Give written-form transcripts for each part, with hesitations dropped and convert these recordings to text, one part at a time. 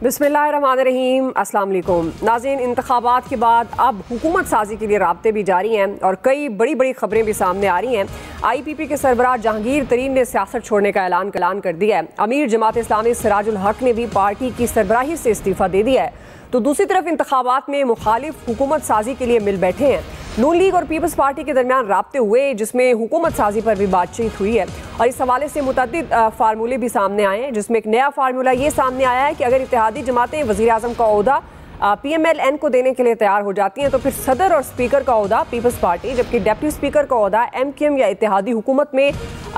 बिस्मिल्लाहिर्रहमानिर्रहीम, अस्सलाम वालेकुम नाज़रीन। इंतखाबात के बाद अब हुकूमत साजी के लिए राब्ते भी जारी हैं और कई बड़ी बड़ी खबरें भी सामने आ रही हैं। IPP के सरबराह जहांगीर तरीन ने सियासत छोड़ने का ऐलान कर दिया है। अमीर जमात इस्लामी सिराजुल हक ने भी पार्टी की सरबराही से इस्तीफ़ा दे दिया है। तो दूसरी तरफ इंतखाबात में मुखालिफ हुकूमत साजी के लिए मिल बैठे हैं। नून लीग और पीपल्स पार्टी के दरमियान राब्ते हुए जिसमें हुकूमत साजी पर भी बातचीत हुई है और इस हवाले से मुतअद्दिद फार्मूले भी सामने आए हैं, जिसमें एक नया फार्मूला ये सामने आया है कि अगर इत्तेहादी जमातें वज़ीर आज़म का ओहदा PMLN को देने के लिए तैयार हो जाती हैं तो फिर सदर और स्पीकर का ओहदा पीपल्स पार्टी, जबकि डिप्टी स्पीकर का ओहदा MQM या इत्तेहादी हुकूमत में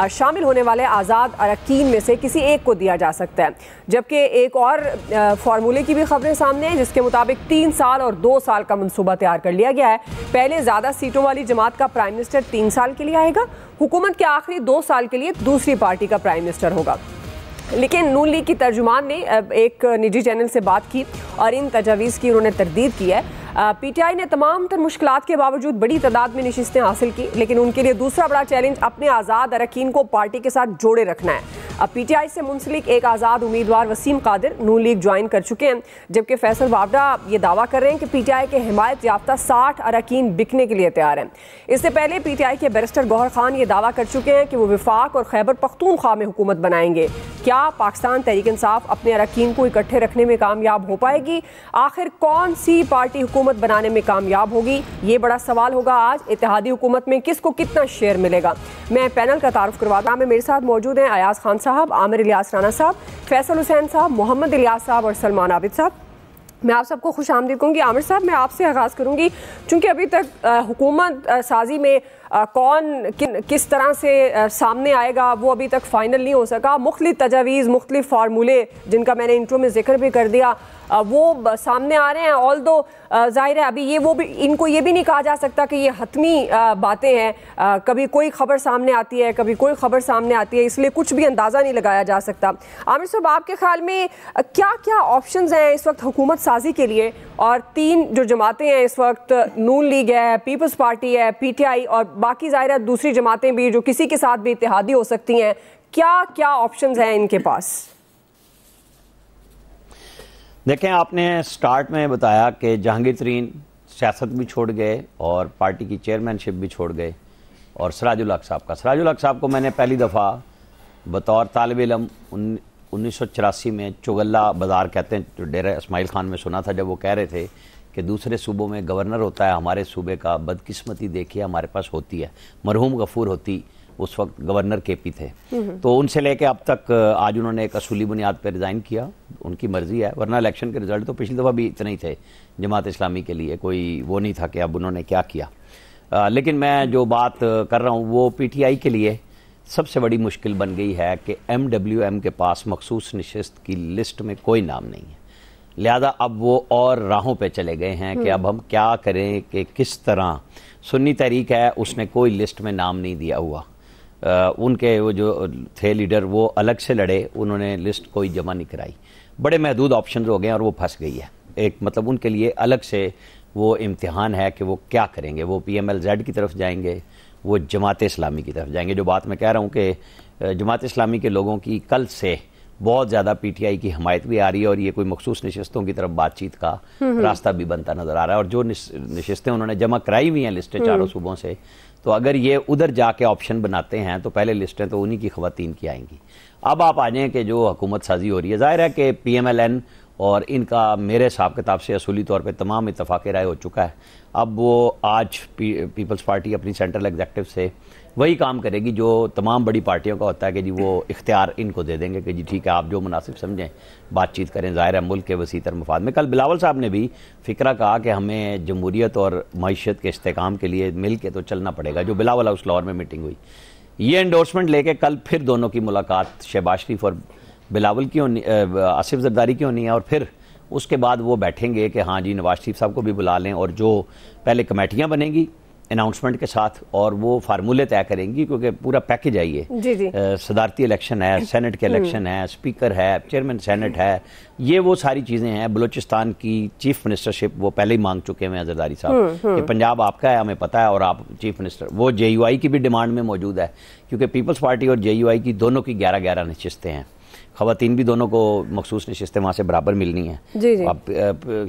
शामिल होने वाले आज़ाद अरकान में से किसी एक को दिया जा सकता है। जबकि एक और फार्मूले की भी खबरें सामने हैं, जिसके मुताबिक 3 साल और 2 साल का मंसूबा तैयार कर लिया गया है। पहले ज़्यादा सीटों वाली जमात का प्राइम मिनिस्टर 3 साल के लिए आएगा, हुकूमत के आखिरी 2 साल के लिए दूसरी पार्टी का प्राइम मिनिस्टर होगा। लेकिन नून लीग की तर्जुमान ने एक निजी चैनल से बात की और इन तजावीज़ की उन्होंने तरदीद की है। PTI ने तमाम तर मुश्किलात के बावजूद बड़ी तादाद में नशिस्तें हासिल की, लेकिन उनके लिए दूसरा बड़ा चैलेंज अपने आज़ाद अरकान को पार्टी के साथ जोड़े रखना है। अब PTI से मुंसलिक एक आज़ाद उम्मीदवार वसीम कादिर नून लीग ज्वाइन कर चुके हैं, जबकि फैसल वावडा ये दावा कर रहे हैं कि PTI के हिमायत याफ्ता 60 अरकान बिकने के लिए तैयार हैं। इससे पहले PTI के बैरिस्टर गौहर खान ये दावा कर चुके हैं कि वो विफाक और खैबर पख्तूनख्वा में हुकूमत बनाएंगे। क्या पाकिस्तान तहरीक इंसाफ अपने अरकान को इकट्ठे रखने में कामयाब हो पाएगी? आखिर कौन सी पार्टी हुकूमत बनाने में कामयाब होगी? ये बड़ा सवाल होगा आज। इत्तेहादी हुकूमत में किसको कितना शेयर मिलेगा? मैं पैनल का तारुफ करवाता हूं। मेरे साथ मौजूद हैं अयाज खान साहब, आमिर इलियास राना साहब, फैसल हुसैन साहब, मोहम्मद इलियास साहब और सलमान आबिद साहब। मैं आप सबको खुश आमदीद कहूँगी। आमिर साहब, मैं आपसे आगाज़ करूँगी, चूँकि अभी तक हुकूमत साजी में कौन किस तरह से सामने आएगा वो अभी तक फाइनल नहीं हो सका। मुख्तलिफ तजावीज़, मुख्तलिफ फार्मूले जिनका मैंने इंट्रो में जिक्र भी कर दिया वो सामने आ रहे हैं। ऑल दो जाहिर है अभी इनको ये भी नहीं कहा जा सकता कि ये हतमी बातें हैं। कभी कोई खबर सामने आती है, कभी कोई खबर सामने आती है, इसलिए कुछ भी अंदाज़ा नहीं लगाया जा सकता। आमिर साहब, आपके ख्याल में क्या क्या ऑप्शंस हैं इस वक्त हुकूमत साजी के लिए? और 3 जो जमातें हैं इस वक्त, नून लीग है, पीपल्स पार्टी है, PTI और बाकी ज़ाहिर दूसरी जमातें भी जो किसी के साथ भी इत्तेहादी हो सकती हैं, क्या क्या ऑप्शंस हैं इनके पास? देखें, आपने स्टार्ट में बताया कि जहांगीर तरीन सियासत भी छोड़ गए और पार्टी की चेयरमैनशिप भी छोड़ गए, और सिराजुल हक साहब को मैंने पहली दफ़ा बतौर तालिब इल्म 1984 में चुगल्ला बाज़ार कहते हैं जो डेरा इस्माइल खान में सुना था, जब वो कह रहे थे कि दूसरे सूबों में गवर्नर होता है, हमारे सूबे का बदकिस्मती देखिए हमारे पास होती है। मरहूम गफूर होती उस वक्त गवर्नर KP थे, तो उनसे लेके अब तक आज उन्होंने एक असूली बुनियाद पर रिज़ाइन किया, उनकी मर्ज़ी है। वरना इलेक्शन के रिज़ल्ट तो पिछली दफ़ा भी इतने ही थे जमात इस्लामी के लिए, कोई वो नहीं था कि अब उन्होंने क्या किया। लेकिन मैं जो बात कर रहा हूँ वो PTI के लिए सबसे बड़ी मुश्किल बन गई है कि MWM के पास मखसूस नशिस्त की लिस्ट में कोई नाम नहीं है। लिहाजा अब वो और राहों पे चले गए हैं कि अब हम क्या करें कि किस तरह। सुन्नी तहरीक है, उसने कोई लिस्ट में नाम नहीं दिया हुआ। उनके वो जो थे लीडर वो अलग से लड़े, उन्होंने लिस्ट कोई जमा नहीं कराई। बड़े महदूद ऑप्शन हो गए और वो फंस गई है। एक मतलब उनके लिए अलग से वो इम्तिहान है कि वो क्या करेंगे। वो PMLZ की तरफ जाएंगे, वो जमात इस्लामी की तरफ जाएंगे। जो बात मैं कह रहा हूँ कि जमात इस्लामी के लोगों की कल से बहुत ज़्यादा PTI की हमायत भी आ रही है और ये कोई मखसूस नशिस्तों की तरफ बातचीत का रास्ता भी बनता नज़र आ रहा है। और जो नशिस्तें उन्होंने जमा कराई हुई हैं लिस्टें चारों सूबों से, तो अगर ये उधर जाके ऑप्शन बनाते हैं तो पहले लिस्टें तो उन्हीं की ख़वातीन की आएंगी। अब आप आ जाएँ कि जो हुकूमत साजी हो रही है, ज़ाहिर है कि PMLN और इनका मेरे हिसाब किताब से असूली तौर पे तमाम इत्तफाक़ राय हो चुका है। अब वो आज पीपल्स पार्टी अपनी सेंट्रल एग्जेक्टिव से वही काम करेगी जो तमाम बड़ी पार्टियों का होता है कि जी वो इख्तियार इनको दे देंगे कि जी ठीक है आप जो मुनासिब समझें बातचीत करें। ज़ाहिर है मुल्क के वसीतर मफाद में कल बिलावल साहब ने भी फ़िक्रा कहा कि हमें जमहूरियत और मईशत के इस्तेकाम के लिए मिल के तो चलना पड़ेगा। जो बिलावल हाउस लाहौर में मीटिंग हुई, ये एंडोर्समेंट लेके कल फिर दोनों की मुलाकात शहबाज शरीफ और बिलावल की होनी, आसिफ जरदारी की होनी है, और फिर उसके बाद वो बैठेंगे कि हाँ जी नवाज शरीफ साहब को भी बुला लें, और जो पहले कमेटियाँ बनेंगी अनाउंसमेंट के साथ और वो फार्मूले तय करेंगी, क्योंकि पूरा पैकेज है ये। सदारती इलेक्शन है, सेनेट के इलेक्शन है, स्पीकर है, चेयरमैन सेनेट है, ये वो सारी चीज़ें हैं। बलूचिस्तान की चीफ मिनिस्टरशिप वो पहले ही मांग चुके हैं जरदारी साहब कि पंजाब आपका है, हमें पता है, और आप चीफ मिनिस्टर। वो JUI की भी डिमांड में मौजूद है, क्योंकि पीपल्स पार्टी और JUI की दोनों की 11-11 नशिस्तें हैं। ख़वातीन भी दोनों को मखसूस नशिस्तें वहाँ से बराबर मिलनी है। जी जी। अब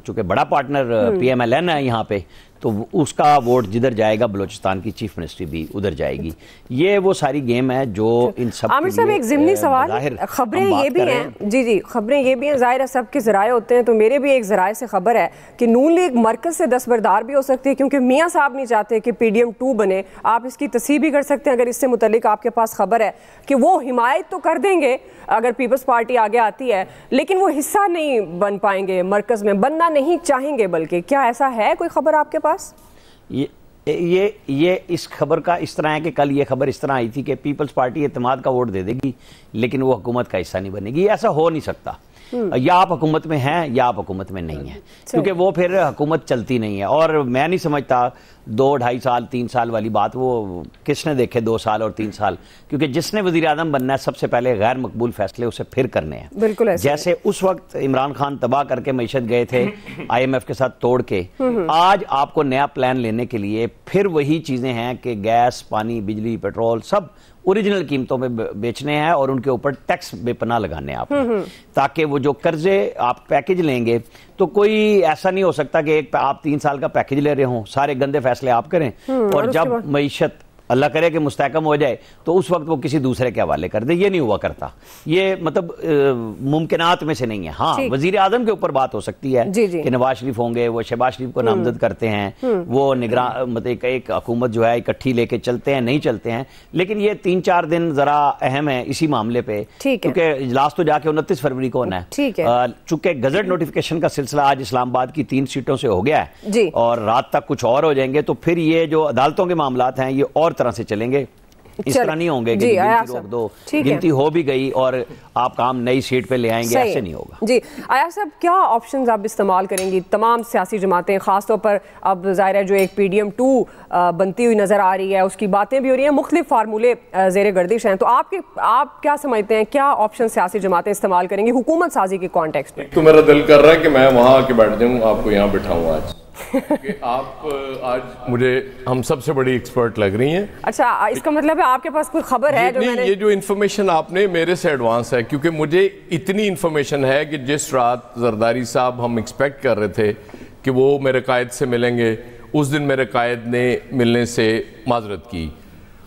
चूँकि बड़ा पार्टनर PMLN है यहाँ पे, तो उसका वोट जिधर जाएगा बलूचिस्तान की चीफ मिनिस्ट्री भी उधर जाएगी। ये वो सारी गेम है जो इन सब। आमिर साहब एक ज़िमनी सवाल, खबरें ये भी हैं, जी जी, खबरें ये भी हैं, ज़ाहिर है सबके ज़राए होते हैं, तो मेरे भी एक ज़राए से खबर है कि नून लीग मरकज़ से दस्तबरदार भी हो सकती है, क्योंकि मियाँ साहब नहीं चाहते कि PDM 2 बने। आप इसकी तस्दीक भी कर सकते हैं अगर इससे मुतल्लिक आपके पास खबर है कि वो हिमायत तो कर देंगे अगर पीपल्स पार्टी आगे आती है, लेकिन वो हिस्सा नहीं बन पाएंगे, मरकज़ में बनना नहीं चाहेंगे। बल्कि क्या ऐसा है, कोई खबर आपके पास? ये इस खबर का इस तरह है कि कल ये खबर इस तरह आई थी कि पीपल्स पार्टी एतमाद का वोट दे देगी लेकिन वो हुकूमत का हिस्सा नहीं बनेगी। ऐसा हो नहीं सकता। या आप हुकूमत में हैं या आप हुकूमत में नहीं है, क्योंकि वो फिर हुकूमत चलती नहीं है। और मैं नहीं समझता 2, 2.5 साल 3 साल वाली बात वो किसने देखे 2 साल और 3 साल, क्योंकि जिसने वज़ीर आज़म बनना है सबसे पहले गैर मकबूल फैसले उसे फिर करने हैं। बिल्कुल जैसे उस वक्त इमरान खान तबाह करके मईशत गए थे IMF के साथ तोड़ के, आज आपको नया प्लान लेने के लिए फिर वही चीज़ें हैं कि गैस, पानी, बिजली, पेट्रोल सब ओरिजिनल कीमतों पे बेचने हैं और उनके ऊपर टैक्स बेपनाह लगाने हैं आप, ताकि वो जो कर्जे आप पैकेज लेंगे तो कोई ऐसा नहीं हो सकता कि एक आप 3 साल का पैकेज ले रहे हो, सारे गंदे फैसले आप करें और जब मईशत अल्लाह करे कि मुस्तहकम हो जाए तो उस वक्त वो किसी दूसरे के हवाले कर दे। ये नहीं हुआ करता, ये मतलब मुमकिनात में से नहीं है। हाँ, वजीर आजम के ऊपर बात हो सकती है कि नवाज शरीफ होंगे, वो शहबाज शरीफ को नामजद करते हैं, वो निगरान मतलब एक हुकूमत जो है इकट्ठी लेके चलते हैं, नहीं चलते हैं। लेकिन ये 3-4 दिन जरा अहम है इसी मामले पे, क्योंकि इजलास तो जाके 29 फरवरी को होना है। चूंकि गजट नोटिफिकेशन का सिलसिला आज इस्लामाबाद की 3 सीटों से हो गया है और रात तक कुछ और हो जाएंगे, तो फिर ये जो अदालतों के मामलात हैं ये और तरह से चलेंगे। इस तरह नहीं होंगे कि गिनती रोक दो, गिनती हो भी गई और आप काम नई सीट पे ले आएंगे, ऐसे नहीं होगा। जी आया साहब, क्या ऑप्शंस आप इस्तेमाल करेंगी? तमाम सियासी जमातें, खासतौर पर अब ज़ाहिर है जो एक PDM 2 बनती हुई नजर आ रही है, उसकी बातें भी हो रही हैं, मुख्तलिफ फार्मूले ज़ेर गर्दिश हैं, तो आप क्या समझते हैं क्या ऑप्शन सियासी जमातें इस्तेमाल करेंगी हुकूमत साजी के कॉन्टेक्स्ट में? तो मेरा दिल कर रहा है कि मैं वहाँ आके बैठ जाऊँ, आपको यहाँ बिठाऊँ आज कि आप आज मुझे हम सबसे बड़ी एक्सपर्ट लग रही हैं। अच्छा, इसका मतलब है आपके पास कोई खबर है जो मैंने... ये जो इन्फॉर्मेशन आपने मेरे से एडवांस है, क्योंकि मुझे इतनी इन्फॉर्मेशन है कि जिस रात जरदारी साहब हम एक्सपेक्ट कर रहे थे कि वो मेरे कायद से मिलेंगे, उस दिन मेरे कायद ने मिलने से माजरत की।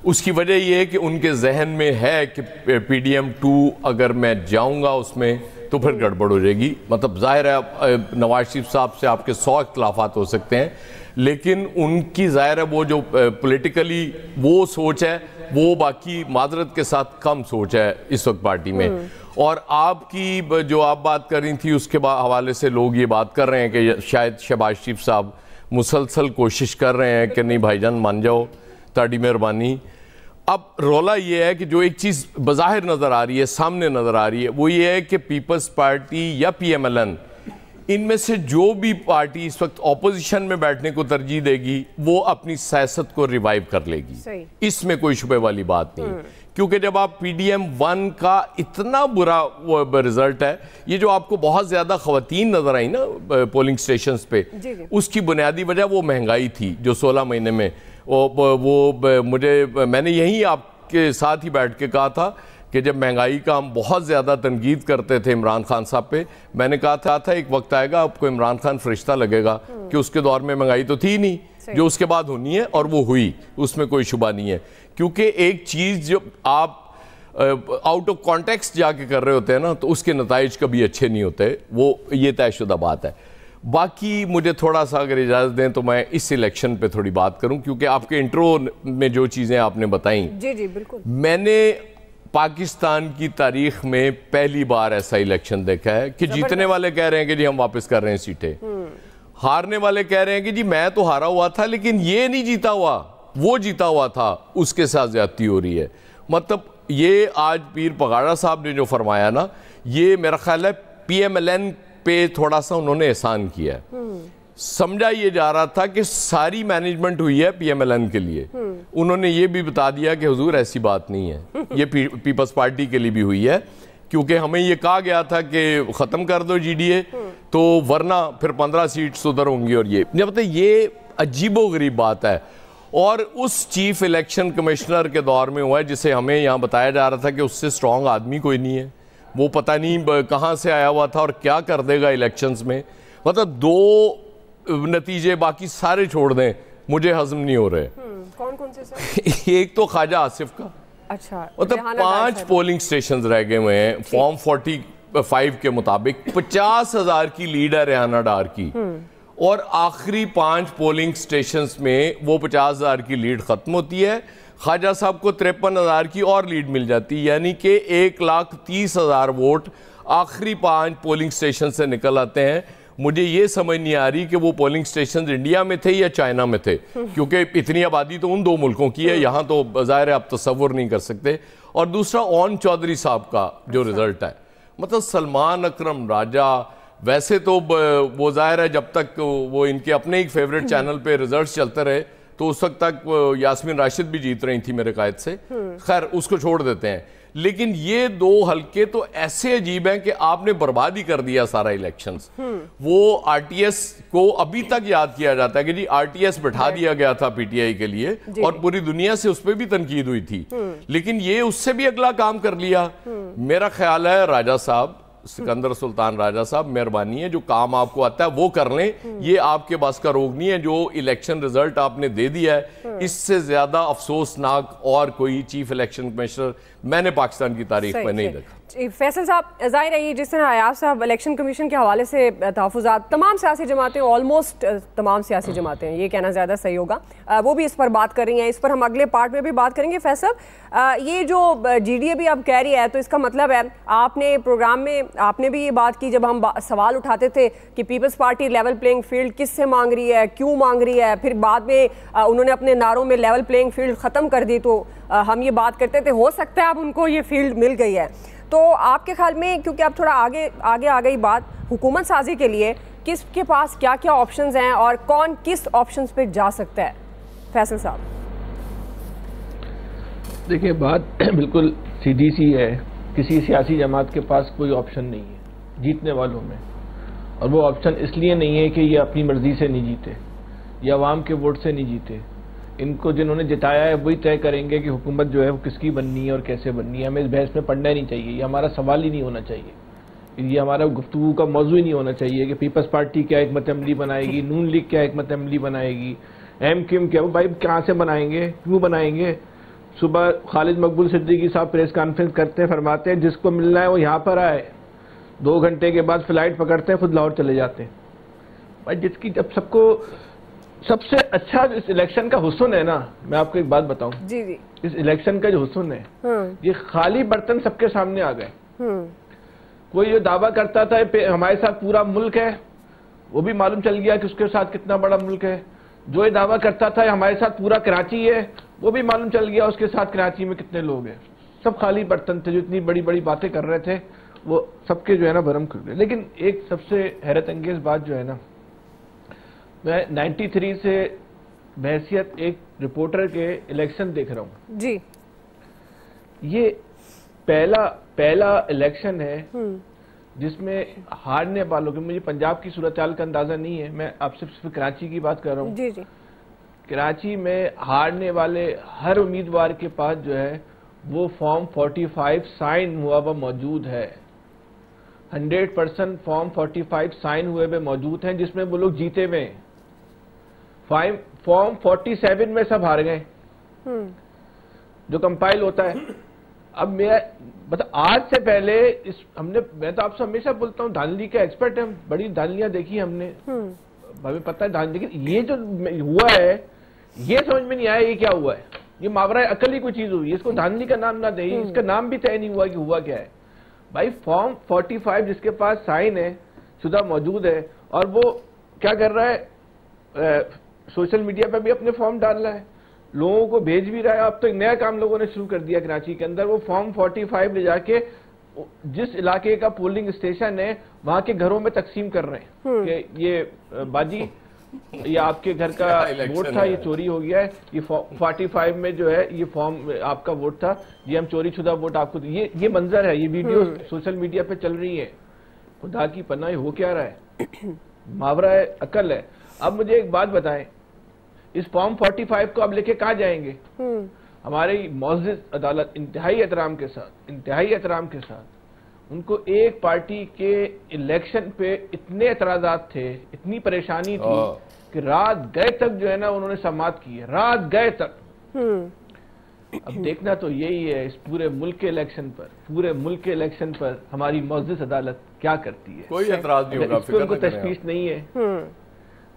उसकी वजह यह है कि उनके जहन में है कि PDM 2 अगर मैं जाऊंगा उसमें तो फिर गड़बड़ हो जाएगी। मतलब जाहिर है नवाज शरीफ साहब से आपके 100 इख्तलाफात हो सकते हैं, लेकिन उनकी जाहिर है वो जो पॉलिटिकली वो सोच है वो बाकी माजरत के साथ कम सोच है इस वक्त पार्टी में। और आपकी जो आप बात कर रही थी उसके हवाले से लोग ये बात कर रहे हैं कि शायद शहबाज शरीफ साहब मुसलसल कोशिश कर रहे हैं कि नहीं भाईजान मान जाओ, ताड़ी मेहरबानी। अब रौला ये है कि जो एक चीज़ बज़ाहिर नज़र आ रही है, सामने नज़र आ रही है, वो ये है कि पीपल्स पार्टी या PMLN, इनमें से जो भी पार्टी इस वक्त ऑपोजिशन में बैठने को तरजीह देगी वो अपनी सियासत को रिवाइव कर लेगी, इसमें कोई शुबे वाली बात नहीं। क्योंकि जब आप PDM 1 का इतना बुरा रिजल्ट है, ये जो आपको बहुत ज़्यादा ख़वातीन नज़र आई ना पोलिंग स्टेशंस पे, उसकी बुनियादी वजह वो महंगाई थी जो 16 महीने में मैंने यहीं आपके साथ ही बैठ के कहा था कि जब महंगाई का हम बहुत ज़्यादा तनकीद करते थे इमरान खान साहब पे, मैंने कहा था एक वक्त आएगा आपको इमरान खान फरिश्ता लगेगा कि उसके दौर में महंगाई तो थी नहीं, जो उसके बाद होनी है और वो हुई, उसमें कोई शुबा नहीं है। क्योंकि एक चीज़ जो आप आउट ऑफ कॉन्टेक्स्ट जाके कर रहे होते हैं ना, तो उसके नताइज कभी अच्छे नहीं होते, वो ये तयशुदा बात है। बाकी मुझे थोड़ा सा अगर इजाज़त दें तो मैं इस इलेक्शन पे थोड़ी बात करूं, क्योंकि आपके इंट्रो में जो चीज़ें आपने बताई, जी जी बिल्कुल, मैंने पाकिस्तान की तारीख में पहली बार ऐसा इलेक्शन देखा है कि जीतने वाले कह रहे हैं कि जी हम वापस कर रहे हैं सीटें, हारने वाले कह रहे हैं कि जी मैं तो हारा हुआ था लेकिन ये नहीं जीता हुआ, वो जीता हुआ था, उसके साथ ज्यादती हो रही है। मतलब ये आज पीर पगाड़ा साहब ने जो फरमाया ना, ये मेरा ख्याल है PMLN पे थोड़ा सा उन्होंने एहसान किया है। समझा ये जा रहा था कि सारी मैनेजमेंट हुई है PMLN के लिए, उन्होंने ये भी बता दिया कि हुजूर ऐसी बात नहीं है, ये पीपल्स पार्टी के लिए भी हुई है, क्योंकि हमें ये कहा गया था कि ख़त्म कर दो GDA, तो वरना फिर 15 सीट्स उधर होंगी। और ये मतलब ये अजीबोगरीब बात है, और उस चीफ इलेक्शन कमिश्नर के दौर में हुआ है जिसे हमें यहाँ बताया जा रहा था कि उससे स्ट्रॉन्ग आदमी कोई नहीं है, वो पता नहीं कहाँ से आया हुआ था और क्या कर देगा इलेक्शंस में। मतलब दो नतीजे बाकी सारे छोड़ दें, मुझे हजम नहीं हो रहे। कौन कौन से सर? एक तो ख्वाजा आसिफ का, अच्छा, मतलब 5 पोलिंग स्टेशन रह गए हुए हैं फॉर्म 45 के मुताबिक। 50,000 की लीड है रेहाना डार की, और आखिरी 5 पोलिंग स्टेशंस में वो 50,000 की लीड खत्म होती है। ख्वाजा साहब को 53,000 की और लीड मिल जाती है, यानी कि 1,30,000 वोट आखिरी 5 पोलिंग स्टेशन से निकल आते हैं। मुझे ये समझ नहीं आ रही कि वो पोलिंग स्टेशन इंडिया में थे या चाइना में थे, क्योंकि इतनी आबादी तो उन दो मुल्कों की है, यहाँ तो ज़ाहिर है आप तसव्वुर नहीं कर सकते। और दूसरा ओन चौधरी साहब का जो रिजल्ट है, मतलब सलमान अकरम राजा, वैसे तो वो ज़ाहिर है जब तक वो इनके अपने ही फेवरेट चैनल पे रिजल्ट्स चलते रहे तो उस वक्त तक यास्मीन राशिद भी जीत रही थी मेरे कायद से, खैर उसको छोड़ देते हैं। लेकिन ये दो हलके तो ऐसे अजीब हैं कि आपने बर्बाद ही कर दिया सारा इलेक्शंस। वो आरटीएस को अभी तक याद किया जाता है कि जी आरटीएस बैठा दिया गया था पीटीआई के लिए, और पूरी दुनिया से उस पर भी तनकीद हुई थी, लेकिन ये उससे भी अगला काम कर लिया। मेरा ख्याल है राजा साहब, सिकंदर सुल्तान राजा साहब, मेहरबानी है, जो काम आपको आता है वो कर लें, ये आपके बस का रोग नहीं है। जो इलेक्शन रिजल्ट आपने दे दिया है, इससे ज्यादा अफसोसनाक और कोई चीफ इलेक्शन कमिश्नर मैंने पाकिस्तान की तारीख में नहीं देखा। फैसल साहब, जाहिर है जिस तरह आयाब साहब इलेक्शन कमीशन के हवाले से तहफ़्फ़ुज़ात, तमाम सियासी जमातें, ऑलमोस्ट तमाम सियासी जमातें, ये कहना ज़्यादा सही होगा, वो भी इस पर बात कर रही हैं। इस पर हम अगले पार्ट में भी बात करेंगे। फैसल, ये जो जीडीए भी अब कह रही है, तो इसका मतलब है आपने प्रोग्राम में आपने भी ये बात की जब हम सवाल उठाते थे कि Peoples Party level playing field किससे मांग रही है, क्यों मांग रही है, फिर बाद में उन्होंने अपने नारों में लेवल प्लेइंग फील्ड ख़त्म कर दी, तो हम ये बात करते थे हो सकता है अब उनको ये फील्ड मिल गई है। तो आपके ख्याल में, क्योंकि अब थोड़ा आगे आ गई बात, हुकूमत साजी के लिए किसके पास क्या क्या ऑप्शंस हैं और कौन किस ऑप्शंस पे जा सकता है? फैसल साहब, देखिए बात बिल्कुल सीधी सी है, किसी सियासी जमात के पास कोई ऑप्शन नहीं है जीतने वालों में, और वो ऑप्शन इसलिए नहीं है कि ये अपनी मर्जी से नहीं जीते या अवाम के वोट से नहीं जीते। इनको जिन्होंने जिताया है वही तय करेंगे कि हुकूमत जो है वो किसकी बननी है और कैसे बननी है। हमें इस बहस में पढ़ना ही नहीं चाहिए, ये हमारा सवाल ही नहीं होना चाहिए, ये हमारा गुफ्तगू का मौजू ही नहीं होना चाहिए कि पीपल्स पार्टी क्या हिकमत अमली बनाएगी, नून लीग क्या हिकमत अमली बनाएगी, एमक्यूएम क्या, वो भाई कहाँ से बनाएंगे, क्यों बनाएंगे। सुबह खालिद मकबूल सिद्दीकी साहब प्रेस कॉन्फ्रेंस करते हैं, फरमाते हैं जिसको मिलना है वो यहाँ पर आए, 2 घंटे के बाद फ्लाइट पकड़ते हैं, खुद लाहौर चले जाते हैं। भाई जिसकी जब सबको सबसे अच्छा इस इलेक्शन का हुस्न है ना, मैं आपको एक बात बताऊं, जी जी, इस इलेक्शन का जो हुस्न है, ये खाली बर्तन सबके सामने आ गए। कोई जो दावा करता था हमारे साथ पूरा मुल्क है, वो भी मालूम चल गया कि उसके साथ कितना बड़ा मुल्क है। जो ये दावा करता था हमारे साथ पूरा कराची है, वो भी मालूम चल गया उसके साथ कराची में कितने लोग हैं। सब खाली बर्तन थे, जो इतनी बड़ी बड़ी बातें कर रहे थे वो सबके जो है ना भरम खुल गए। लेकिन एक सबसे हैरत अंगेज बात जो है ना, मैं 93 से बहैसियत एक रिपोर्टर के इलेक्शन देख रहा हूं जी। ये पहला इलेक्शन है जिसमें हारने वालों के, मुझे पंजाब की सूरत हाल का अंदाजा नहीं है, मैं आपसे सिर्फ कराची की बात कर रहा हूं जी जी। कराची में हारने वाले हर उम्मीदवार के पास जो है वो फॉर्म 45 साइन हुआ हुआ मौजूद है। 100% फॉर्म 45 साइन हुए हुए मौजूद हैं, जिसमें वो लोग जीते हुए हैं। फॉर्म 47 में सब हार गए जो कंपाइल होता है। अब मैं मतलब आज से पहले मैं तो आपसे हमेशा बोलता हूँ धांधली का एक्सपर्ट है, बड़ी धांधलियां देखी हमने, हमें पता है धांधली। लेकिन ये जो हुआ है ये समझ में नहीं आया ये क्या हुआ है। ये मावरा अकल ही कोई चीज हुई, इसको धांधली का नाम ना दे, इसका नाम भी तय नहीं हुआ कि हुआ क्या है। भाई फॉर्म 45 जिसके पास साइन है शुदा मौजूद है, और वो क्या कर रहा है, सोशल मीडिया पे भी अपने फॉर्म डाल रहा है, लोगों को भेज भी रहा है। अब तो एक नया काम लोगों ने शुरू कर दिया कराची के अंदर, वो फॉर्म 45 ले जाके जिस इलाके का पोलिंग स्टेशन है वहां के घरों में तकसीम कर रहे हैं कि ये बाजी ये आपके घर का वोट था, ये चोरी हो गया है, ये 45 में जो है ये फॉर्म आपका वोट था, ये हम चोरी शुदा वोट आपको, ये मंजर है, ये वीडियो सोशल मीडिया पे चल रही है। खुदा की पनाह हो क्या रहा है, मावरा है अकल है। अब मुझे एक बात बताएं, इस फॉर्म 45 को अब लेके कहाँ जाएंगे? हमारी मौजूद अदालत इंतहाई एहतराम के साथ उनको एक पार्टी के इलेक्शन पे इतने एतराजात थे, इतनी परेशानी थी कि रात गए तक जो है ना उन्होंने समाअत की है, रात गए तक। अब देखना तो यही है इस पूरे मुल्क के इलेक्शन पर हमारी मुअज़्ज़ज़ अदालत क्या करती है। कोई एतराज नहीं होगा, इस पर उनको तशवीश नहीं है,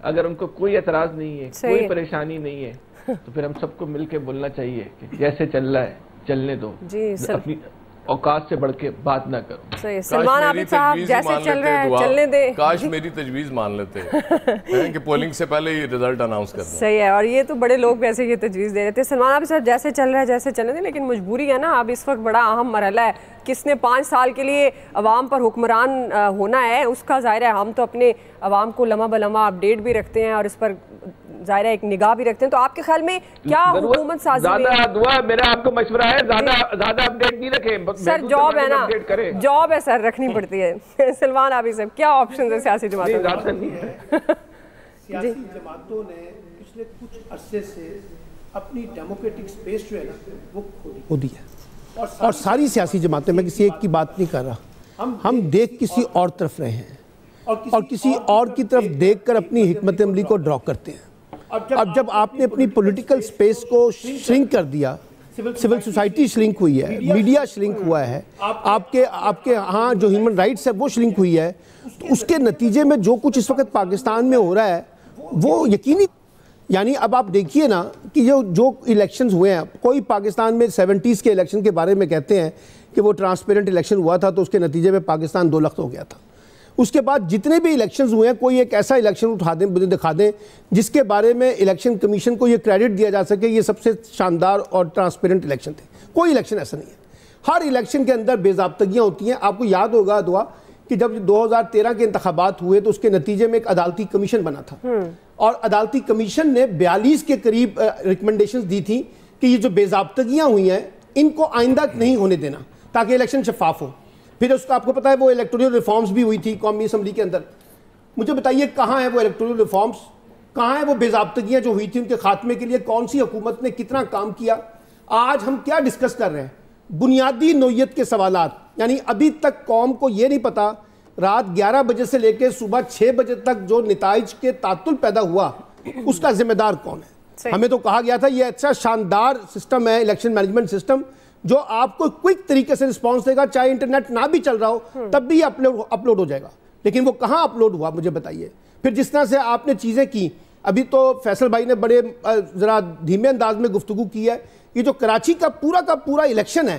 अगर उनको कोई एतराज नहीं है, कोई परेशानी नहीं है, तो फिर हम सबको मिलकर बोलना चाहिए कि जैसे चल रहा है चलने दो, अपनी औकात से बढ़ के बात ना करो। सही, सलमान आबिद साहब जैसे चल रहा है चलने दे। काश मेरी तजवीज मान लेते हैं कि पोलिंग से पहले ही रिजल्ट अनाउंस कर दें। सही है, और ये तो बड़े लोग वैसे ये तजवीज़ दे रहे थे। सलमान आबिद साहब जैसे चल रहा है जैसे चलने दें, लेकिन मजबूरी है ना, अब इस वक्त बड़ा अहम मरहला है, किसने 5 साल के लिए अवाम पर हुक्मरान होना है, उसका ज़ाहिर है हम तो अपने अवाम को लम्हा बलम्हा अपडेट भी रखते हैं और इस पर ज़ाहिर है एक निगाह भी रखते हैं। तो आपके ख्याल में क्या हुकूमत साजी में दुआ मेरा आपको मशवरा है, ज्यादा अपडेट नहीं रखें सर, जॉब है ना, जॉब है सर, रखनी पड़ती है। सलमान आबिद साहब क्या ऑप्शन है सियासी जमातों सियासी जमातों ने पिछले कुछ अरसे से अपनी डेमोक्रेटिक स्पेस जो है ना वो खो दी है, और सारी सियासी जमातें, मैं किसी एक की बात नहीं कर रहा, हम देख किसी और तरफ रहे हैं और किसी और की तरफ देखकर अपनी हिकमत अमली को ड्रॉ करते हैं। अब जब आपने अपनी पॉलिटिकल स्पेस को श्रिंक कर दिया, सिविल सोसाइटी श्रिंक हुई है, मीडिया श्रिंक हुआ है, आपके यहाँ जो ह्यूमन राइट्स है वो श्रिंक हुई है, तो उसके नतीजे में जो कुछ इस वक्त पाकिस्तान में हो रहा है वो यकीनी, यानी अब आप देखिए ना कि जो इलेक्शंस हुए हैं, कोई पाकिस्तान में 70s के इलेक्शन के बारे में कहते हैं कि वो ट्रांसपेरेंट इलेक्शन हुआ था तो उसके नतीजे में पाकिस्तान 2 लाख हो गया था। उसके बाद जितने भी इलेक्शंस हुए हैं, कोई एक ऐसा इलेक्शन उठा दें, मुझे दिखा दें जिसके बारे में इलेक्शन कमीशन को ये क्रेडिट दिया जा सके ये सबसे शानदार और ट्रांसपेरेंट इलेक्शन थे। कोई इलेक्शन ऐसा नहीं है, हर इलेक्शन के अंदर बेज़ाब्तगियाँ होती हैं। आपको याद होगा दुआ कि जब 2013 के इंतखाबात हुए तो उसके नतीजे में एक अदालती कमीशन बना था और अदालती कमीशन ने 42 के करीब रिकमेंडेशंस दी थी कि ये जो बेज़ाब्तगियाँ हुई हैं इनको आइंदा नहीं होने देना ताकि इलेक्शन शफाफ हो। फिर उसका आपको पता है वो इलेक्टोरल रिफॉर्म्स भी हुई थी कौमी असम्बली के अंदर। मुझे बताइए कहाँ है वो इलेक्टोरल रिफॉर्म्स, कहाँ है वो बेज़ाब्तगियाँ जो हुई थी उनके खात्मे के लिए कौन सी हुकूमत ने कितना काम किया। आज हम क्या डिस्कस कर रहे हैं, बुनियादी नौइयत के सवालात, यानी अभी तक कौम को ये नहीं पता रात 11 बजे से लेकर सुबह 6 बजे तक जो निताइज के तातुल पैदा हुआ उसका जिम्मेदार कौन है। हमें तो कहा गया था ये अच्छा शानदार सिस्टम है इलेक्शन मैनेजमेंट सिस्टम जो आपको क्विक तरीके से रिस्पांस देगा, चाहे इंटरनेट ना भी चल रहा हो तब भी अपलोड हो जाएगा। लेकिन वो कहाँ अपलोड हुआ मुझे बताइए। फिर जिस तरह से आपने चीज़ें की, अभी तो फैसल भाई ने बड़े ज़रा धीमे अंदाज में गुफ्तगू की है, ये जो कराची का पूरा इलेक्शन है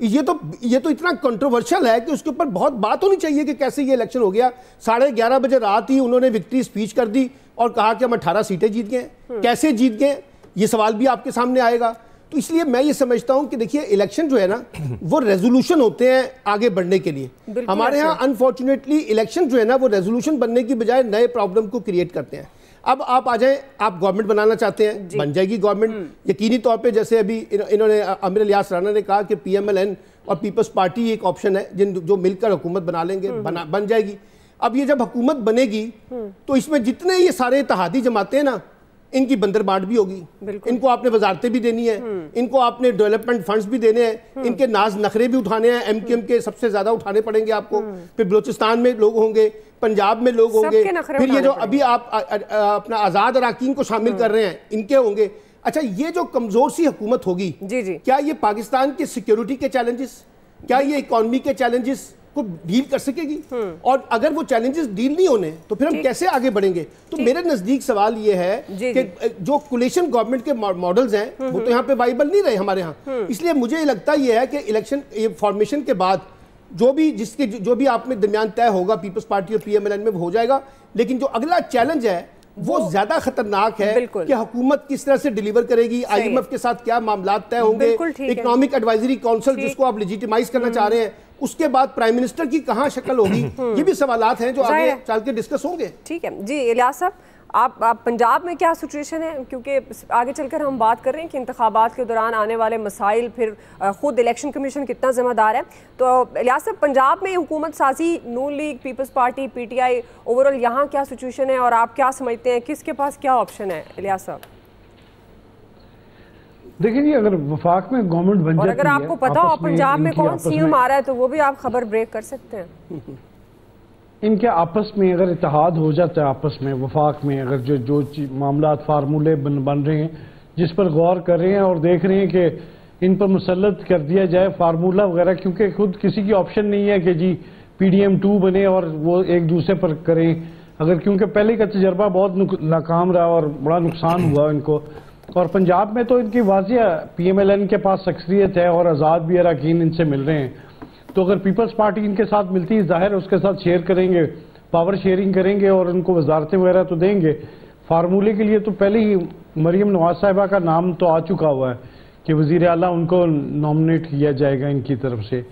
ये तो इतना कंट्रोवर्शियल है कि उसके ऊपर बहुत बात होनी चाहिए कि कैसे ये इलेक्शन हो गया। 11:30 बजे रात ही उन्होंने विक्ट्री स्पीच कर दी और कहा कि हम 18 सीटें जीत गए। कैसे जीत गए ये सवाल भी आपके सामने आएगा। तो इसलिए मैं ये समझता हूं कि देखिए इलेक्शन जो है ना वो रेजोल्यूशन होते हैं आगे बढ़ने के लिए। हमारे यहाँ अनफॉर्चुनेटली इलेक्शन जो है ना वो रेजोल्यूशन बनने की बजाय नए प्रॉब्लम को क्रिएट करते हैं। अब आप आ जाएं, आप गवर्नमेंट बनाना चाहते हैं, बन जाएगी गवर्नमेंट यकीनी तौर पे। जैसे अभी इन्होंने आमिर इलियास राणा ने कहा कि PMLN और पीपल्स पार्टी एक ऑप्शन है जो मिलकर हुकूमत बना लेंगे, बन जाएगी। अब ये जब हुकूमत बनेगी तो इसमें जितने ये सारे इत्तेहादी जमाते हैं ना इनकी बंदरबाट भी होगी, इनको आपने वजारतें भी देनी है, इनको आपने डेवलपमेंट फंड्स भी देने हैं, इनके नाज नखरे भी उठाने हैं, MQM के सबसे ज्यादा उठाने पड़ेंगे आपको। फिर बलूचिस्तान में लोग होंगे, पंजाब में लोग होंगे, फिर ये जो अभी आप अपना आजाद अराकीन को शामिल कर रहे हैं इनके होंगे। अच्छा, ये जो कमजोर सी हुकूमत होगी, क्या ये पाकिस्तान के सिक्योरिटी के चैलेंजेस, क्या ये इकॉनमी के चैलेंजेस को डील कर सकेगी? और अगर वो चैलेंजेस डील नहीं होने तो फिर हम कैसे आगे बढ़ेंगे? तो मेरे नजदीक सवाल ये है कि जो कोलिशन गवर्नमेंट के मॉडल्स हैं वो तो यहाँ पे वाइबल नहीं रहे हमारे यहाँ। इसलिए मुझे लगता ये है कि इलेक्शन फॉर्मेशन के बाद जो भी आप में दरमियान तय होगा पीपल्स पार्टी और PMLN में हो जाएगा। लेकिन जो अगला चैलेंज है वो ज्यादा खतरनाक है कि हुकूमत किस तरह से डिलीवर करेगी, IMF के साथ क्या मामला तय होंगे, इकोनॉमिक एडवाइजरी काउंसिल जिसको आप लेजिटिमाइज करना चाह रहे हैं, उसके बाद प्राइम मिनिस्टर की कहां शक्ल होगी, ये भी सवालात हैं जो आगे चल के डिस्कस होंगे। ठीक है जी। इलियास साहब, आप पंजाब में क्या सिचुएशन है, क्योंकि आगे चलकर हम बात कर रहे हैं कि इंतखाबात के दौरान आने वाले मसाइल, फिर खुद इलेक्शन कमीशन कितना जिम्मेदार है। तो इलियास साहब, पंजाब में हुकूमत साजी, Noon League, People's Party, PTI, overall यहाँ क्या सिचुएशन है और आप क्या समझते हैं किसके पास क्या ऑप्शन है? इलियास साहब। देखिए जी, अगर वफाक में गवर्नमेंट बन जाती है, और अगर आपको पता हो पंजाब में कौन सीएम आ रहा है तो वो भी आप खबर ब्रेक कर सकते हैं। इनके आपस में अगर इत्तेहाद हो जाता है, आपस में वफाक में अगर जो मामला फार्मूले बन रहे हैं, जिस पर गौर कर रहे हैं और देख रहे हैं कि इन पर मुसल्लत कर दिया जाए फार्मूला वगैरह, क्योंकि खुद किसी की ऑप्शन नहीं है कि जी PDM 2 बने और वो एक दूसरे पर करें, अगर क्योंकि पहले का तजर्बा बहुत नाकाम रहा और बड़ा नुकसान हुआ इनको। और पंजाब में तो इनकी वाजिया PMLN के पास अक्सरियत है और आज़ाद भी अरकान इनसे मिल रहे हैं, तो अगर पीपल्स पार्टी इनके साथ मिलती है, जाहिर उसके साथ शेयर करेंगे, पावर शेयरिंग करेंगे और उनको वजारतें वगैरह तो देंगे। फार्मूले के लिए तो पहले ही मरियम नवाज साहिबा का नाम तो आ चुका हुआ है कि वजीर आला उनको नॉमिनेट किया जाएगा इनकी तरफ से।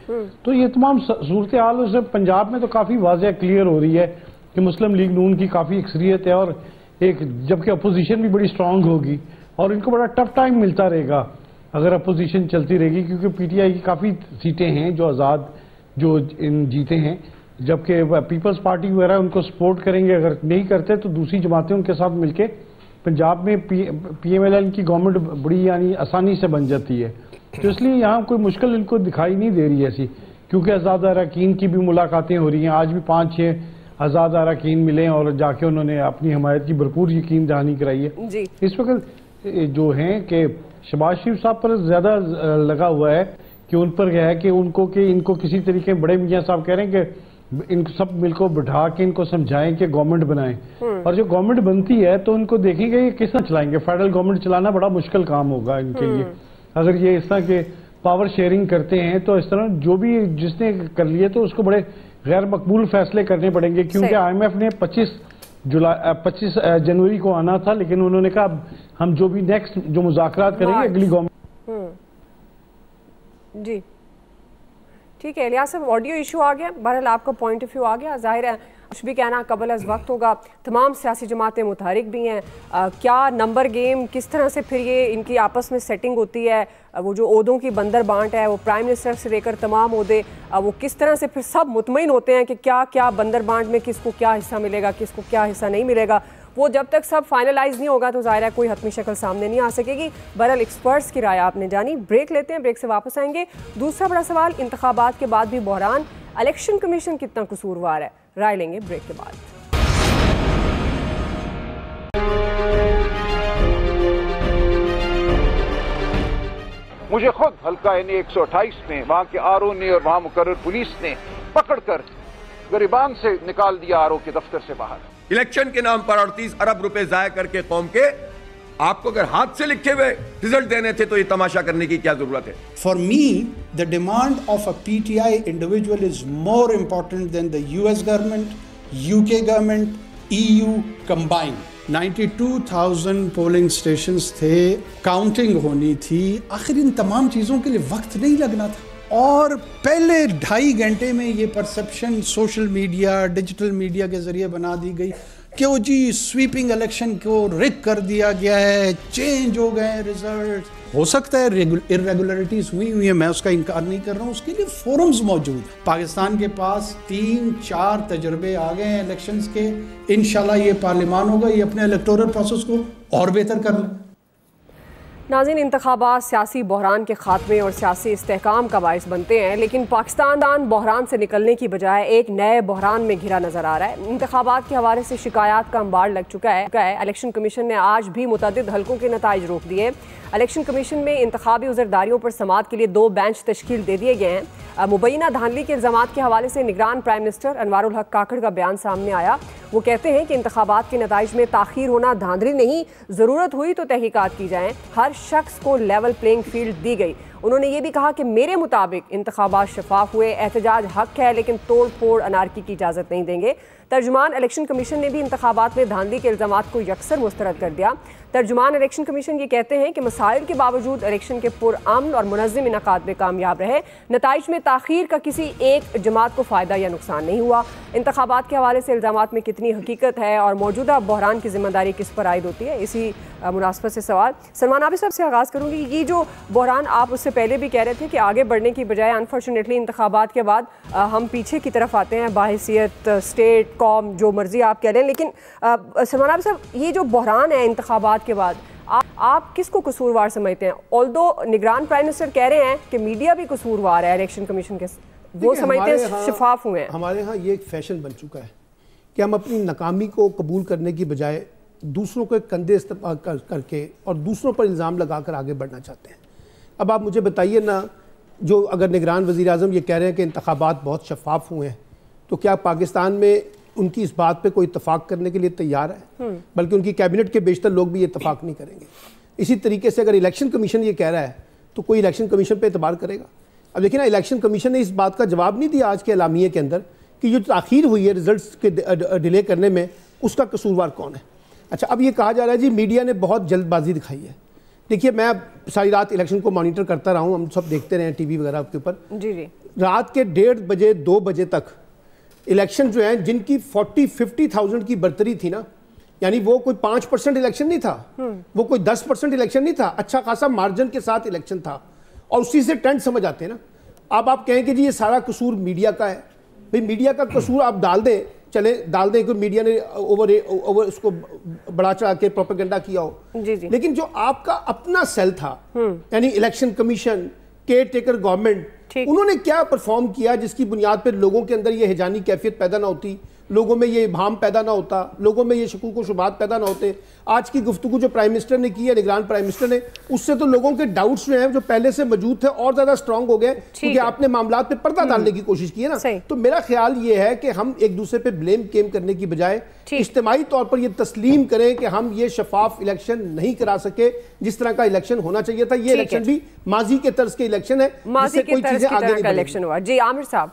तो ये तमाम सूरत हाल उससे पंजाब में तो काफ़ी वाज़ह क्लियर हो रही है कि मुस्लिम लीग नून की काफ़ी अक्सरियत है, और एक जबकि अपोजिशन भी बड़ी स्ट्रांग होगी और इनको बड़ा टफ टाइम मिलता रहेगा अगर अपोजिशन चलती रहेगी, क्योंकि PTI की काफ़ी सीटें हैं जो आज़ाद जो इन जीते हैं, जबकि पीपल्स पार्टी वगैरह उनको सपोर्ट करेंगे। अगर नहीं करते तो दूसरी जमातें उनके साथ मिलके पंजाब में PMLN की गवर्नमेंट बड़ी यानी आसानी से बन जाती है। तो इसलिए यहाँ कोई मुश्किल इनको दिखाई नहीं दे रही ऐसी, क्योंकि आज़ाद अरकान की भी मुलाकातें हो रही हैं। आज भी 5-6 आज़ाद अरकान मिले और जाके उन्होंने अपनी हमायत की भरपूर यकीन दहानी कराई है। जी। इस वक्त जो हैं कि शहबाज शरीफ साहब पर ज़्यादा लगा हुआ है कि उन पर है कि इनको किसी तरीके बड़े मियाँ साहब कह रहे हैं कि इनको सब मिलकर बिठा के इनको समझाएं कि गवर्नमेंट बनाएं, और जो गवर्नमेंट बनती है तो इनको देखेंगे ये किस तरह चलाएंगे। फेडरल गवर्नमेंट चलाना बड़ा मुश्किल काम होगा इनके लिए। अगर ये इस तरह के पावर शेयरिंग करते हैं तो इस तरह जो भी जिसने कर लिए तो उसको बड़े गैर मकबूल फैसले करने पड़ेंगे, क्योंकि IMF ने 25 जनवरी को आना था, लेकिन उन्होंने कहा हम जो भी नेक्स्ट जो मुज़ाकरात करेंगे अगली गवर्नमेंट। जी ठीक है इलियास साहब, ऑडियो इशू आ गया, बहरहाल आपका पॉइंट ऑफ व्यू आ गया। जाहिर है कुछ भी कहना कबल अज़ वक्त होगा, तमाम सियासी जमातें मुतहरिक भी हैं। क्या नंबर गेम किस तरह से फिर ये इनकी आपस में सेटिंग होती है, वो जो ओहदों की बंदर बांट है, वो प्राइम मिनिस्टर से लेकर तमाम ओहदे, वो किस तरह से फिर सब मुतमईन होते हैं कि क्या क्या बंदर बांट में किसको क्या हिस्सा मिलेगा, किसको क्या हिस्सा नहीं मिलेगा, वो जब तक सब फाइनलाइज नहीं होगा तो ज़ाहिर है कोई हतमी शक्ल सामने नहीं आ सकेगी। बहरहाल एक्सपर्ट्स की राय आपने जानी। ब्रेक लेते हैं, ब्रेक से वापस आएंगे। दूसरा बड़ा सवाल, इंतखाबात के बाद भी बहरान, इलेक्शन कमीशन कितना कसूरवार है, राय लेंगे ब्रेक के बाद। मुझे खुद हल्का यानी 128 में वहां के RO ने और वहां मुकर्रर पुलिस ने पकड़कर गरिबान से निकाल दिया RO के दफ्तर से बाहर। इलेक्शन के नाम पर 38 अरब रुपए जाया करके कौम के आपको अगर हाथ से लिखे हुए रिजल्ट देने थे तो ये तमाशा करने की क्या जरूरत है? For me, the demand of a PTI individual is more important than the US government, UK government, EU combined. 92,000 polling stations थे, काउंटिंग होनी थी, आखिर इन तमाम चीज़ों के लिए वक्त नहीं लगना था। और पहले 2.5 घंटे में ये perception social media, digital media के जरिए बना दी गई कि वो जी स्वीपिंग इलेक्शन को रिग कर दिया गया है, चेंज हो गए रिजल्ट। हो सकता है इरेगुलरिटीज हुई है, मैं उसका इनकार नहीं कर रहा हूँ, उसके लिए फोरम्स मौजूद हैं। पाकिस्तान के पास 3-4 तजर्बे आ गए हैं इलेक्शंस के। इंशाल्लाह ये पार्लियामान होगा, ये अपने इलेक्टोरल प्रोसेस को और बेहतर कर ले। नाज़रीन, इंतखाबात सियासी बहरान के खात्मे और सियासी इस्तेहकाम का बायस बनते हैं, लेकिन पाकिस्तान बहरान से निकलने की बजाय एक नए बहरान में घिरा नजर आ रहा है। इंतखाबात के हवाले से शिकायत का अंबार लग चुका है। इलेक्शन कमीशन ने आज भी मुतअद्दिद हलकों के नताइज रोक दिए। इलेक्शन कमीशन में इंतखाबी उज़रदारियों पर समाअत के लिए 2 बेंच तश्कील दे दिए गए हैं। मुबैना धांधली के इल्ज़ामात के हवाले से निगरान प्राइम मिनिस्टर अनवारुल हक काकड़ का बयान सामने आया। वो कहते हैं कि इंतखाबात के नताइज में ताख़ीर होना धांधली नहीं, ज़रूरत हुई तो तहकीकात की जाएँ। हर शख्स को लेवल प्लेइंग फील्ड दी गई। उन्होंने ये भी कहा कि मेरे मुताबिक इंतखाबात शफाफ हुए, एहतजाज हक है, लेकिन तोड़ फोड़ अनारकी की इजाज़त नहीं देंगे। तर्जुमान इलेक्शन कमीशन ने भी इंतखाबात में धांधली के इल्ज़ामात को यकसर मुस्तरद कर दिया। तर्जुमान इलेक्शन कमीशन ये कहते हैं कि मसाइल के बावजूद इलेक्शन के पुरअमन और मुनज़्ज़म इनकाद में कामयाब रहे। नताइज में ताख़ीर का किसी एक जमात को फ़ायदा या नुकसान नहीं हुआ। इंतखाबात के हवाले से इल्ज़ामात में कितनी हकीकत है और मौजूदा बहरान की जिम्मेदारी किस पर आयद होती है, इसी मुनासबत से सवाल सलमान आबिद साहब से आगाज़ करूँगी। ये जो बहरान आप उससे पहले भी कह रहे थे कि आगे बढ़ने की बजाय अनफॉर्चुनेटली इंतखाबात के बाद हम पीछे की तरफ आते हैं, बाहिसियत स्टेट कौम जो मर्जी आप कह लें, लेकिन सलमान आबिद साहब ये जो बहरान है इंतखाबात के बाद आप किसको कसूरवार समझते हैं? ऑल्दो निगरान प्राइम मिनिस्टर कह रहे हैं कि मीडिया भी कसूरवार है इलेक्शन कमीशन के, वो समझते हैं शफाफ हुए हैं। हमारे यहाँ ये एक फैशन बन चुका है कि हम अपनी नाकामी को कबूल करने की बजाय दूसरों के कंधे इस्तेमाल करके और दूसरों पर इल्ज़ाम लगाकर आगे बढ़ना चाहते हैं। अब आप मुझे बताइए ना, जो अगर निगरान वज़ीर आज़म ये कह रहे हैं कि इंतखाबात बहुत शफाफ हुए हैं, तो क्या पाकिस्तान में उनकी इस बात पे कोई इत्तफाक करने के लिए तैयार है? बल्कि उनकी कैबिनेट के बेशतर लोग भी ये इत्तफाक नहीं करेंगे। इसी तरीके से अगर इलेक्शन कमीशन ये कह रहा है तो कोई इलेक्शन कमीशन पे एतबार करेगा? अब देखिए ना, इलेक्शन कमीशन ने इस बात का जवाब नहीं दिया आज के एलामिये के अंदर कि जो ताख़ीर हुई है रिजल्ट्स के डिले करने में, उसका कसूरवार कौन है। अच्छा, अब ये कहा जा रहा है जी मीडिया ने बहुत जल्दबाजी दिखाई है। देखिए, मैं सारी रात इलेक्शन को मॉनिटर करता रहा हूँ, हम सब देखते रहे हैं टीवी वगैरह के ऊपर। जी जी, रात के 1:30 बजे 2 बजे तक इलेक्शन जो है, जिनकी 40-50,000 की बर्तरी थी ना, यानी वो कोई 5% इलेक्शन नहीं था, वो कोई 10% इलेक्शन नहीं था, अच्छा खासा मार्जिन के साथ इलेक्शन था। और उसी से ट्रेंड समझ आते हैं ना। अब आप कहें कि जी ये सारा कसूर मीडिया का है, भाई मीडिया का कसूर आप डाल दें, चले डाल दें कि मीडिया ने ओवर उसको बढ़ा चढ़ा के प्रोपेगेंडा किया हो, लेकिन जो आपका अपना सेल था, यानी election commission, care taker government, उन्होंने क्या परफॉर्म किया जिसकी बुनियाद पर लोगों के अंदर ये हिजानी कैफियत पैदा ना होती, लोगों में ये इबाम पैदा ना होता, लोगों में ये शकूक व शुबात पैदा ना होते। आज की गुफ्तगू जो प्राइम मिनिस्टर ने की है, निगरान प्राइम मिनिस्टर ने, उससे तो लोगों के डाउट्स जो हैं जो पहले से मौजूद थे और ज्यादा स्ट्रांग हो गए, क्योंकि आपने मामला पे पर्दा डालने की कोशिश की है ना। तो मेरा ख्याल ये है कि हम एक दूसरे पे ब्लेम गेम करने की बजाय इज्तिमाई तौर पर यह तस्लीम करें कि हम ये शफाफ इलेक्शन नहीं करा सके जिस तरह का इलेक्शन होना चाहिए था। ये इलेक्शन भी माजी के तर्ज के इलेक्शन है, माजी के तर्ज की तरह का इलेक्शन हुआ। जी आमिर साहब,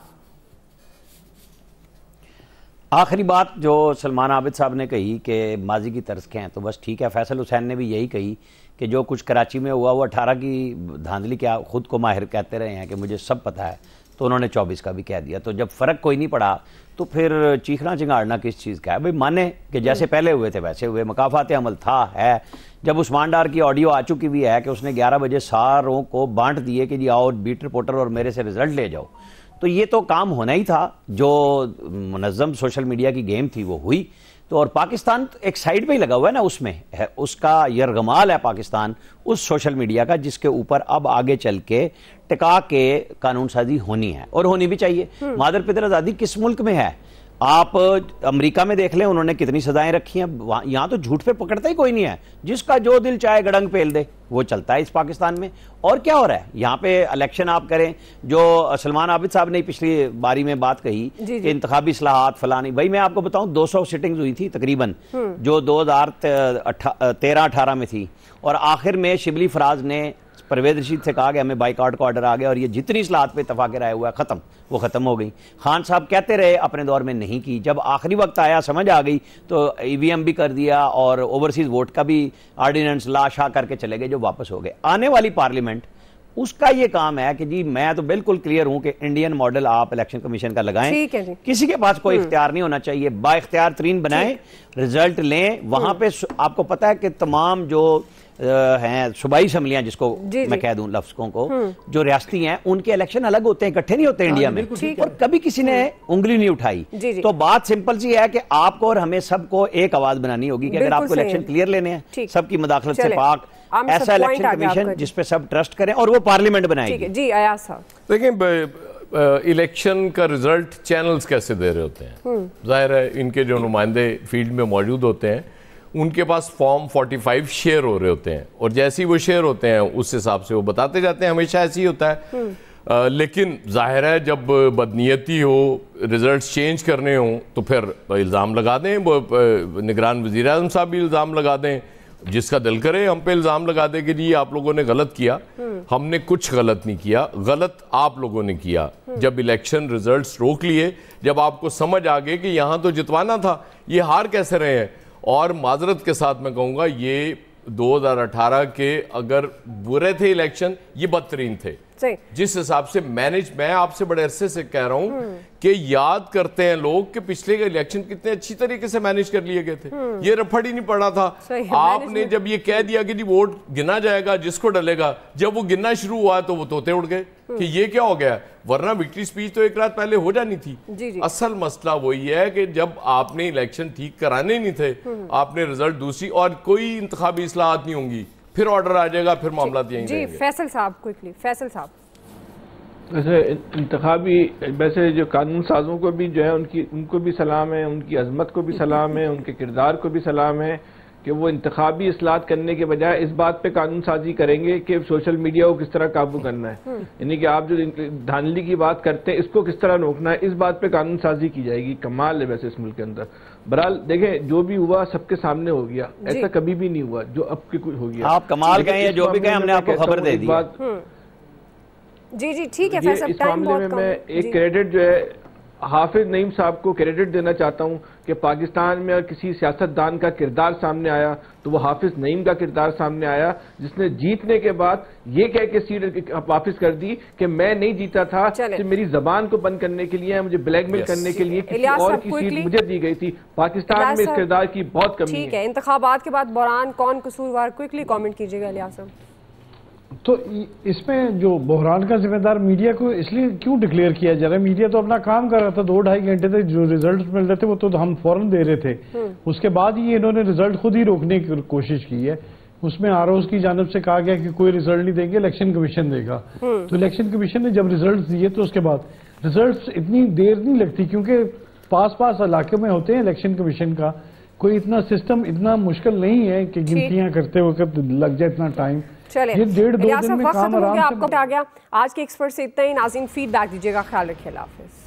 आखिरी बात जो सलमान आबिद साहब ने कही कि माजी की तर्ज के हैं, तो बस ठीक है। फैसल हुसैन ने भी यही कही कि जो कुछ कराची में हुआ वो 18 की धांधली, क्या खुद को माहिर कहते रहे हैं कि मुझे सब पता है, तो उन्होंने 24 का भी कह दिया। तो जब फ़र्क कोई नहीं पड़ा तो फिर चीखना चिंगाड़ना किस चीज़ का है? भाई माने कि जैसे पहले हुए थे वैसे हुए, मकाफात अमल था है। जब उस्मान डार की ऑडियो आ चुकी भी है कि उसने 11 बजे सारों को बांट दिए कि जी आओ बीट रिपोर्टर और मेरे से रिजल्ट ले जाओ, तो ये तो काम होना ही था। जो मुनज़्ज़म सोशल मीडिया की गेम थी वो हुई। तो और पाकिस्तान एक साइड पे ही लगा हुआ है ना, उसमें है, उसका यरगमाल है पाकिस्तान उस सोशल मीडिया का, जिसके ऊपर अब आगे चल के टिका के कानून साजी होनी है और होनी भी चाहिए। मादर पितर आज़ादी किस मुल्क में है? आप अमेरिका में देख लें, उन्होंने कितनी सजाएं रखी हैं। यहाँ तो झूठ पे पकड़ता ही कोई नहीं है, जिसका जो दिल चाहे गड़ंग पेल दे, वो चलता है इस पाकिस्तान में। और क्या हो रहा है यहाँ पे? इलेक्शन आप करें, जो सलमान आबिद साहब ने पिछली बारी में बात कही कि इंतखाबी इस्लाहात फलानी, भाई मैं आपको बताऊं 200 सिटिंग्स हुई थी तकरीबन, जो 2013-18 में थी, और आखिर में शिबली फराज ने परवेज रशीद से कहा कि हमें बाइकआउट का ऑर्डर आ गया और ये जितनी इस्लाहात पे इत्तफाक राय हुआ खत्म, वो खत्म हो गई। खान साहब कहते रहे अपने दौर में नहीं की, जब आखिरी वक्त आया समझ आ गई तो ईवीएम भी कर दिया और ओवरसीज वोट का भी ऑर्डिनेंस लाशा करके चले गए, जो वापस हो गए। आने वाली पार्लियामेंट उसका ये काम है कि जी मैं तो बिल्कुल क्लियर हूं कि इंडियन मॉडल आप इलेक्शन कमीशन का लगाएं, किसी के पास कोई इख्तियार नहीं होना चाहिए, बाइख्तियार तरीन बनाएं, रिजल्ट लें। वहां पे आपको पता है कि तमाम जो हैं सूबाई असम्बलियां, जिसको मैं कह दूं लफ्ज़ों को, जो रियासती हैं, उनके इलेक्शन अलग होते हैं, इकट्ठे नहीं होते इंडिया में, और कभी किसी ने उंगली नहीं उठाई। तो बात सिंपल सी है कि आपको और हमें सबको एक आवाज बनानी होगी कि अगर आपको इलेक्शन क्लियर लेने हैं, सबकी मुदाखलत से पाक, ऐसा इलेक्शन कमीशन जिसपे सब ट्रस्ट करें और वो पार्लियामेंट बनाएगी। जी अयाज साहब, देखिए इलेक्शन का रिजल्ट चैनल्स कैसे दे रहे होते हैं, जाहिर है इनके जो नुमाइंदे फील्ड में मौजूद होते हैं उनके पास फॉर्म 45 शेयर हो रहे होते हैं, और जैसे ही वो शेयर होते हैं उस हिसाब से वो बताते जाते हैं, हमेशा ऐसे ही होता है। लेकिन जाहिर है जब बदनीयती हो, रिजल्ट्स चेंज करने हों, तो फिर इल्ज़ाम लगा दें, निगरान वज़ीर आज़म साहब भी इल्ज़ाम लगा दें, जिसका दिल करे हम पे इल्ज़ाम लगा दे कि जी आप लोगों ने गलत किया। हमने कुछ गलत नहीं किया, गलत आप लोगों ने किया। जब इलेक्शन रिजल्ट्स रोक लिए, जब आपको समझ आ गए कि यहाँ तो जितवाना था, ये हार कैसे रहे हैं। और माजरत के साथ मैं कहूँगा ये 2018 के अगर बुरे थे इलेक्शन, ये बदतरीन थे। जिस हिसाब से मैं आपसे बड़े अरसे से कह रहा हूं कि याद करते हैं लोग कि पिछले के इलेक्शन कितने अच्छी तरीके से मैनेज कर लिए गए थे, ये रफड़ ही नहीं पड़ा था। आपने जब ये कह दिया कि जी वोट गिना जाएगा जिसको डलेगा, जब वो गिनना शुरू हुआ तो वो तोते उड़ गए कि ये क्या हो गया, वरना विक्ट्री स्पीच तो एक रात पहले हो जानी थी। असल मसला वही है कि जब आपने इलेक्शन ठीक कराने नहीं थे, आपने रिजल्ट दूसरी, और कोई इंतखाबी इस्लाहात नहीं होंगी, फिर ऑर्डर आ जाएगा, फिर मामला यहीं जी रहेंगे। फैसल साहब क्विकली, फैसल साहब। वैसे इंतखाबी, वैसे जो कानून साजों को भी जो है उनको भी सलाम है, उनकी अजमत को भी सलाम है, उनके किरदार को भी सलाम है कि वो इंतखाबी इस्लाहत करने के बजाय इस बात पे कानून साजी करेंगे कि सोशल मीडिया को किस तरह काबू करना है, यानी कि आप जो धांधली की बात करते हैं इसको किस तरह रोकना है, इस बात पे कानून साजी की जाएगी। कमाल है वैसे इस मुल्क के अंदर। बहरहाल देखें, जो भी हुआ सबके सामने हो गया, ऐसा कभी भी नहीं हुआ जो अब के कुछ हो गया। आप कमाल कहें, जो भी कहें, हमने आपको खबर दे दी। जी जी ठीक है फैसल, इस मामले में मैं एक क्रेडिट जो है हाफिज नईम साहब को क्रेडिट देना चाहता हूं कि पाकिस्तान में अगर किसी सियासतदान का किरदार सामने आया तो वो हाफिज नईम का किरदार सामने आया, जिसने जीतने के बाद ये कह के सीट वापस कर दी कि मैं नहीं जीता था, तो मेरी जबान को बंद करने के लिए, मुझे ब्लैकमेल करने के लिए किसी और की सीट मुझे दी गई थी। पाकिस्तान में इस किरदार की बहुत कमी है। ठीक है, इंतखाबात के बाद बहरान कौन कसूरवार, क्विकली कमेंट कीजिएगा इलियास साहब। तो इसमें जो बहरान का जिम्मेदार मीडिया को इसलिए क्यों डिक्लेयर किया जा रहा है? मीडिया तो अपना काम कर रहा था, 2-2.5 घंटे तक जो रिजल्ट मिल रहे थे वो तो हम फौरन दे रहे थे। उसके बाद ही इन्होंने रिजल्ट खुद ही रोकने की कोशिश की है। उसमें आरओज की जानब से कहा गया कि कोई रिजल्ट नहीं देंगे, इलेक्शन कमीशन देगा। तो इलेक्शन कमीशन ने जब रिजल्ट दिए तो उसके बाद रिजल्ट इतनी देर नहीं लगती, क्योंकि पास इलाके में होते हैं इलेक्शन कमीशन का, कोई इतना सिस्टम इतना मुश्किल नहीं है कि गिनतियां करते वक्त लग जाए इतना टाइम। चले, ये 1.5-2 दिन में काम आराम से आपको आ गया। आज के एक्सपर्ट से इतना ही। नाज़रीन फीडबैक दीजिएगा, ख्याल रखिए, अल्लाह हाफिज़।